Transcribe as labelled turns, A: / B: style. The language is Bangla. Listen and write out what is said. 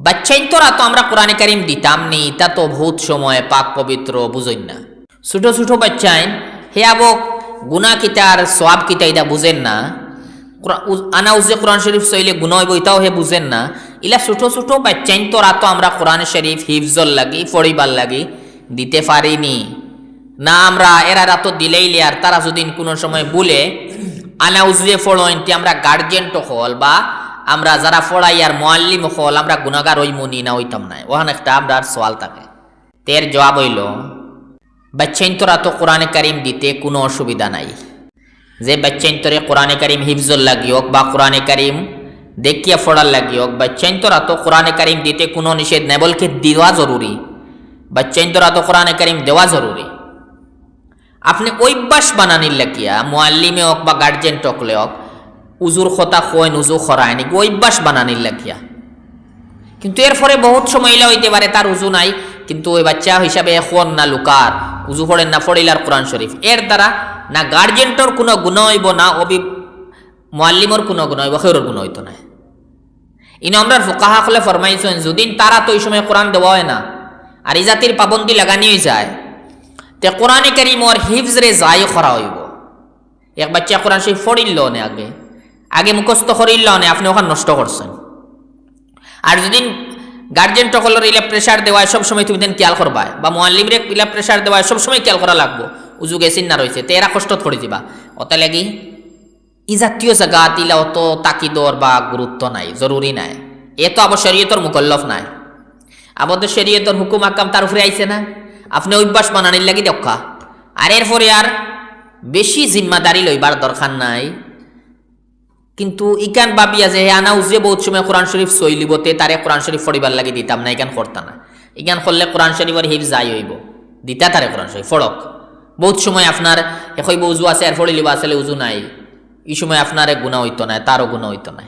A: বাচ্চাইন তোরা তো আমরা কোরআনে কারিম দিতাম নি, তা তো বহুত সময় পাক পবিত্র বুঝেন না। ছোট ছোট বাচ্চাইন হে আবক গুনা কিতার সোয়াব কিতা এটা বুঝেন না। আনা উজে কোরআন শরীফ সইলে গুনা হইব এটাও হে বুঝেন না। ইলা ছোট ছোট বাচ্চাইন তোরা তো আমরা কোরআন শরীফ হিফজল লাগি পড়িবার লাগি দিতে পারিনি না। আমরা এরা তো দিলেই আর তারা যদি কোনো সময় বলে আনা উজরে ফড়ইন আমরা গার্জেন তো হল বা আমরা যারা ফড়াই আর মোয়াল্লিম হল আমরা গুনাগার হইমনি না হইতাম না। ওখানে একটা আমরা সওয়াল থাকে। তের জবাব হইল বাচ্চাইন তোরা তো কোরআনে কারিম দিতে কোনো অসুবিধা নাই। যে বাচ্চাইন তোরে কোরআনে কারিম হিফজল লাগি হোক বা কোরআনে কারিম দেখিয়া ফড়ার লাগি হোক, বাচ্চাইন তোরা তো কোরআনে কারিম দিতে কোনো নিষেধ নাই, বলকে দেওয়া জরুরি। বাচ্চাইন তোরা তো কোরআনে কারিম দেওয়া জরুরি। আপনি অভ্যাস বানানির লাগিয়া মোয়াল্লিমে হোক বা গার্জেন টকলে হোক উজুর কথা কইন উজু খরায় নাকি অভ্যাস বানানির লাগিয়া। কিন্তু এরপরে বহুত সময় এলা হইতে পারে তার উজু নাই, কিন্তু ওই বাচ্চা হিসাবে এখন না লুকার উজু পড়েন না ফড়িলার কোরআন শরীফ, এর দ্বারা না গার্জেন্টর কোনো গুণ হইব না মোয়াল্লিমর কোনো গুণ হইব, খেরোর গুণ হইতো না। ইন আমরা ফুকাহা হলে ফরমাইছেন যদি তারা তো ওই সময় কোরআন দেওয়া হয় না আর এই জাতির পাবন্দি লাগানি হয়ে যায় তে কোরআনে কারিম ওর হিফজরে যায় করা হইব। এক বাচ্চা কোরআন শরীফ ফড়িল নে আগে মুখস্থ করিল নে আপনি ওখানে নষ্ট করছেন। আর যদি গার্জেন টকলের ইলা প্রেশার দেওয়ায় সবসময় তুমি দেন খেয়াল করবা বা মোয়াল্লিমরে ইলা প্রেশার দেওয়ায় সবসময় খেয়াল করা লাগবো উজু গেছিন না রয়েছে, তো এরা কষ্টত পড়ে যাবা। অত লাগি ই জাতীয় জায়গা ইলা অত তাকিদর বা গুরুত্ব নাই, জরুরি নাই। এ তো আবার শরীয়তর মুকল্লফ নাই, আমাদের শরীয়তর হুকুম আকাম তার উপরে আইছে না। আপনি অভ্যাস বানানির লাগি দেখা আর এরপরে আর বেশি জিম্মাদারি লইবার দরকার নাই। কিন্তু ইকান ভাবিয়া যে আনা উজে বহুত সময় কোরআন শরীফ সইলিবতে তারে কোরআন শরীফ পড়িবার লাগি দিতাম না, ইকান করতা না। ইকান করলে কোরআন শরীফের হিফ যাই হইব, দিতা তারে কোরআন শরীফ ফড়ক। বহুত সময় আপনার এখন উজু আছে আর ফড়ি লিবা আসলে উজু নাই, এই সময় আপনার গুণা হইতো না, তারও গুণা হইতো না।